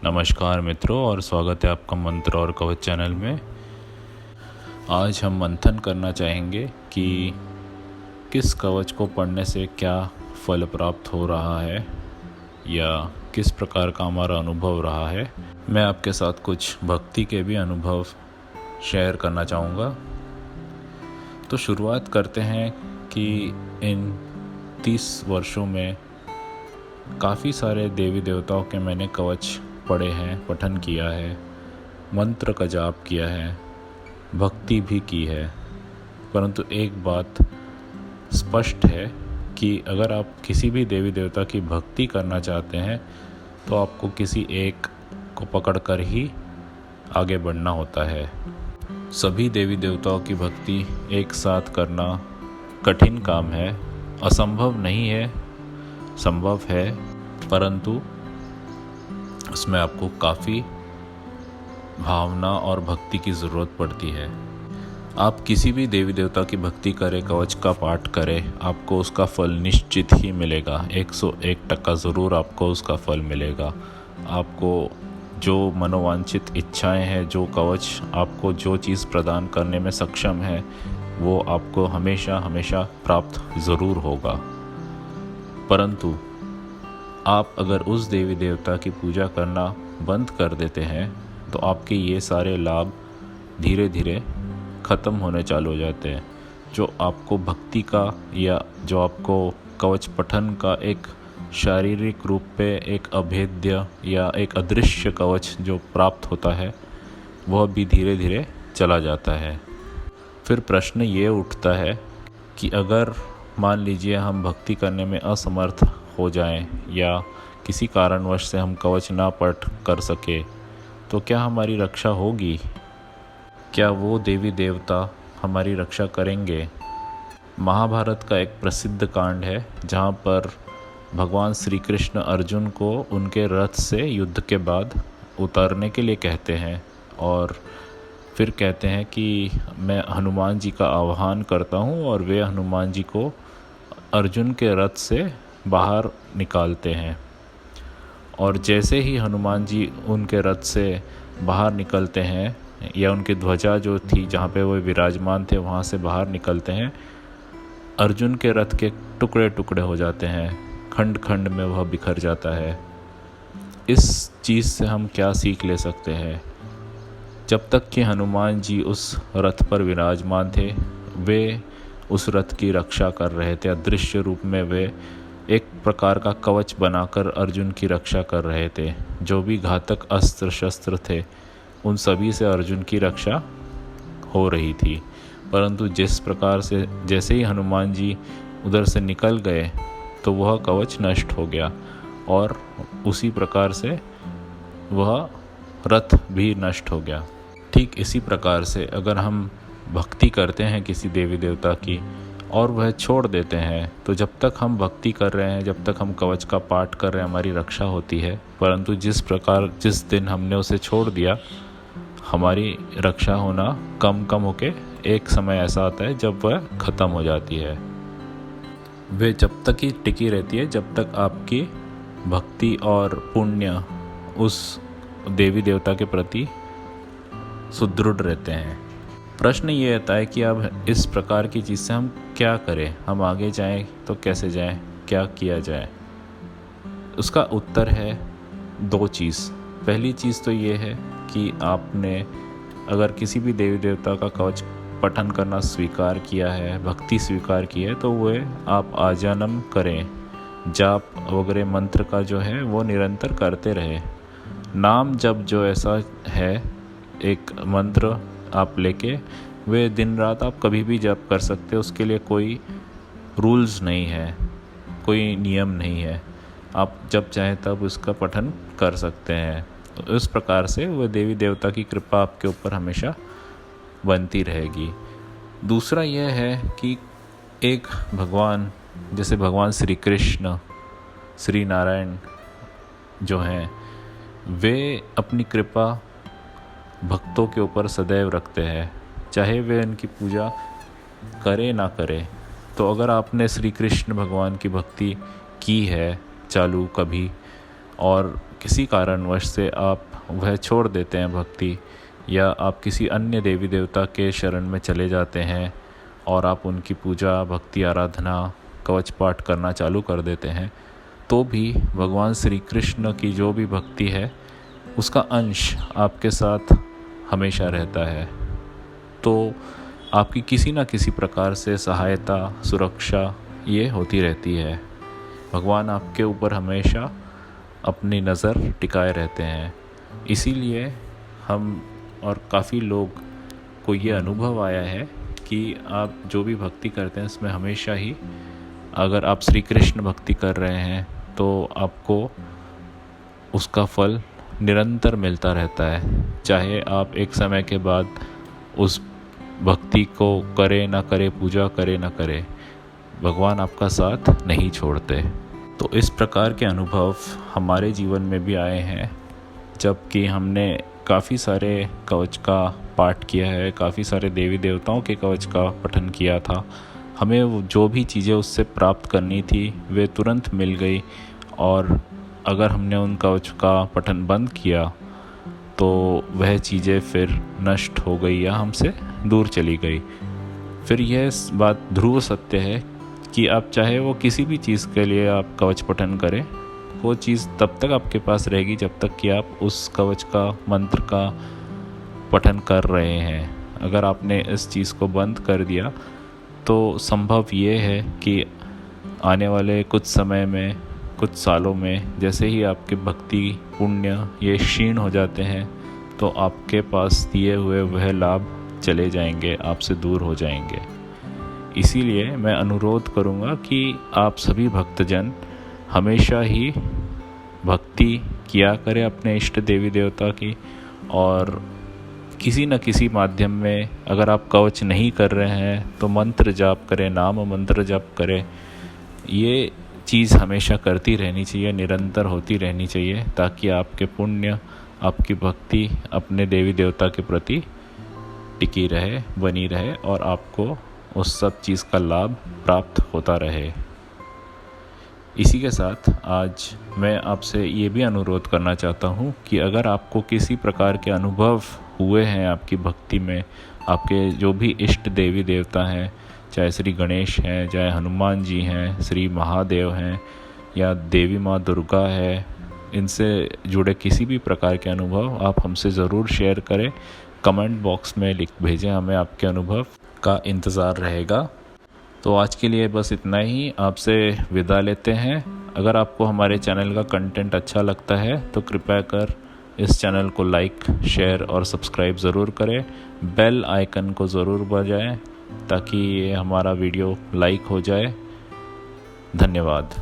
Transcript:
नमस्कार मित्रों, और स्वागत है आपका मंत्र और कवच चैनल में। आज हम मंथन करना चाहेंगे कि किस कवच को पढ़ने से क्या फल प्राप्त हो रहा है या किस प्रकार का हमारा अनुभव रहा है। मैं आपके साथ कुछ भक्ति के भी अनुभव शेयर करना चाहूँगा। तो शुरुआत करते हैं कि इन 30 वर्षों में काफ़ी सारे देवी देवताओं के मैंने कवच पढ़े हैं, पठन किया है, मंत्र का जाप किया है, भक्ति भी की है। परंतु एक बात स्पष्ट है कि अगर आप किसी भी देवी देवता की भक्ति करना चाहते हैं तो आपको किसी एक को पकड़कर ही आगे बढ़ना होता है। सभी देवी देवताओं की भक्ति एक साथ करना कठिन काम है, असंभव नहीं है, संभव है, परंतु उसमें आपको काफ़ी भावना और भक्ति की ज़रूरत पड़ती है। आप किसी भी देवी देवता की भक्ति करें, कवच का पाठ करें, आपको उसका फल निश्चित ही मिलेगा। 101% ज़रूर आपको उसका फल मिलेगा। आपको जो मनोवांछित इच्छाएं हैं, जो कवच आपको जो चीज़ प्रदान करने में सक्षम है, वो आपको हमेशा हमेशा प्राप्त ज़रूर होगा। परंतु आप अगर उस देवी देवता की पूजा करना बंद कर देते हैं तो आपके ये सारे लाभ धीरे धीरे ख़त्म होने चालू हो जाते हैं। जो आपको भक्ति का या जो आपको कवच पठन का एक शारीरिक रूप पे एक अभेद्य या एक अदृश्य कवच जो प्राप्त होता है, वह भी धीरे धीरे चला जाता है। फिर प्रश्न ये उठता है कि अगर मान लीजिए हम भक्ति करने में असमर्थ हो जाएं या किसी कारणवश से हम कवच ना पढ़ कर सके तो क्या हमारी रक्षा होगी? क्या वो देवी देवता हमारी रक्षा करेंगे? महाभारत का एक प्रसिद्ध कांड है जहाँ पर भगवान श्री कृष्ण अर्जुन को उनके रथ से युद्ध के बाद उतरने के लिए कहते हैं और फिर कहते हैं कि मैं हनुमान जी का आह्वान करता हूँ, और वे हनुमान जी को अर्जुन के रथ से बाहर निकालते हैं। और जैसे ही हनुमान जी उनके रथ से बाहर निकलते हैं या उनकी ध्वजा जो थी जहाँ पे वो विराजमान थे वहाँ से बाहर निकलते हैं, अर्जुन के रथ के टुकड़े टुकड़े हो जाते हैं, खंड खंड में वह बिखर जाता है। इस चीज़ से हम क्या सीख ले सकते हैं? जब तक कि हनुमान जी उस रथ पर विराजमान थे, वे उस रथ की रक्षा कर रहे थे। अदृश्य रूप में वे एक प्रकार का कवच बनाकर अर्जुन की रक्षा कर रहे थे। जो भी घातक अस्त्र शस्त्र थे उन सभी से अर्जुन की रक्षा हो रही थी। परंतु जिस प्रकार से जैसे ही हनुमान जी उधर से निकल गए तो वह कवच नष्ट हो गया, और उसी प्रकार से वह रथ भी नष्ट हो गया। ठीक इसी प्रकार से अगर हम भक्ति करते हैं किसी देवी देवता की और वह छोड़ देते हैं, तो जब तक हम भक्ति कर रहे हैं, जब तक हम कवच का पाठ कर रहे हैं, हमारी रक्षा होती है। परंतु जिस दिन हमने उसे छोड़ दिया, हमारी रक्षा होना कम कम होके एक समय ऐसा आता है जब वह ख़त्म हो जाती है। वे जब तक ही टिकी रहती है जब तक आपकी भक्ति और पुण्य उस देवी देवता के प्रति सुदृढ़ रहते हैं। प्रश्न ये आता है कि अब इस प्रकार की चीज़ से हम क्या करें, हम आगे जाएं तो कैसे जाएं, क्या किया जाए? उसका उत्तर है 2 चीज़। पहली चीज़ तो ये है कि आपने अगर किसी भी देवी देवता का कवच पठन करना स्वीकार किया है, भक्ति स्वीकार की है, तो वह आप आजन्म करें। जाप वगैरह मंत्र का जो है वो निरंतर करते रहे। नाम जप जो ऐसा है, एक मंत्र आप लेके वे दिन रात आप कभी भी जप कर सकते हो। उसके लिए कोई रूल्स नहीं है, कोई नियम नहीं है। आप जब चाहें तब उसका पठन कर सकते हैं। तो इस प्रकार से वह देवी देवता की कृपा आपके ऊपर हमेशा बनती रहेगी। दूसरा यह है कि एक भगवान, जैसे भगवान श्री कृष्ण, श्री नारायण जो हैं, वे अपनी कृपा भक्तों के ऊपर सदैव रखते हैं, चाहे वे उनकी पूजा करे ना करे। तो अगर आपने श्री कृष्ण भगवान की भक्ति की है चालू कभी, और किसी कारणवश से आप वह छोड़ देते हैं भक्ति, या आप किसी अन्य देवी देवता के शरण में चले जाते हैं और आप उनकी पूजा, भक्ति, आराधना, कवच पाठ करना चालू कर देते हैं, तो भी भगवान श्री कृष्ण की जो भी भक्ति है उसका अंश आपके साथ हमेशा रहता है। तो आपकी किसी न किसी प्रकार से सहायता, सुरक्षा ये होती रहती है। भगवान आपके ऊपर हमेशा अपनी नज़र टिकाए रहते हैं। इसीलिए हम और काफ़ी लोग को ये अनुभव आया है कि आप जो भी भक्ति करते हैं इसमें हमेशा ही, अगर आप श्री कृष्ण भक्ति कर रहे हैं तो आपको उसका फल निरंतर मिलता रहता है। चाहे आप एक समय के बाद उस भक्ति को करे ना करे, पूजा करे ना करे, भगवान आपका साथ नहीं छोड़ते। तो इस प्रकार के अनुभव हमारे जीवन में भी आए हैं, जबकि हमने काफ़ी सारे कवच का पाठ किया है, काफ़ी सारे देवी देवताओं के कवच का पठन किया था। हमें जो भी चीज़ें उससे प्राप्त करनी थी वे तुरंत मिल गई, और अगर हमने उन कवच का पठन बंद किया तो वह चीज़ें फिर नष्ट हो गई या हमसे दूर चली गई। फिर यह बात ध्रुव सत्य है कि आप चाहे वो किसी भी चीज़ के लिए आप कवच पठन करें, वो चीज़ तब तक आपके पास रहेगी जब तक कि आप उस कवच का, मंत्र का पठन कर रहे हैं। अगर आपने इस चीज़ को बंद कर दिया तो संभव ये है कि आने वाले कुछ समय में, कुछ सालों में, जैसे ही आपके भक्ति, पुण्य ये क्षीण हो जाते हैं तो आपके पास दिए हुए वह लाभ चले जाएंगे, आपसे दूर हो जाएंगे। इसीलिए मैं अनुरोध करूँगा कि आप सभी भक्तजन हमेशा ही भक्ति किया करें अपने इष्ट देवी देवता की, और किसी न किसी माध्यम में, अगर आप कवच नहीं कर रहे हैं तो मंत्र जाप करें, नाम मंत्र जाप करें। ये चीज़ हमेशा करती रहनी चाहिए, निरंतर होती रहनी चाहिए, ताकि आपके पुण्य, आपकी भक्ति अपने देवी देवता के प्रति टिकी रहे, बनी रहे, और आपको उस सब चीज़ का लाभ प्राप्त होता रहे। इसी के साथ आज मैं आपसे ये भी अनुरोध करना चाहता हूँ कि अगर आपको किसी प्रकार के अनुभव हुए हैं आपकी भक्ति में, आपके जो भी इष्ट देवी देवता हैं, चाहे श्री गणेश हैं, चाहे हनुमान जी हैं, श्री महादेव हैं, या देवी माँ दुर्गा है, इनसे जुड़े किसी भी प्रकार के अनुभव आप हमसे ज़रूर शेयर करें। कमेंट बॉक्स में लिख भेजें, हमें आपके अनुभव का इंतज़ार रहेगा। तो आज के लिए बस इतना ही, आपसे विदा लेते हैं। अगर आपको हमारे चैनल का कंटेंट अच्छा लगता है तो कृपया कर इस चैनल को लाइक, शेयर और सब्सक्राइब ज़रूर करें। बेल आइकन को ज़रूर बजाएं ताकि ये हमारा वीडियो लाइक हो जाए। धन्यवाद।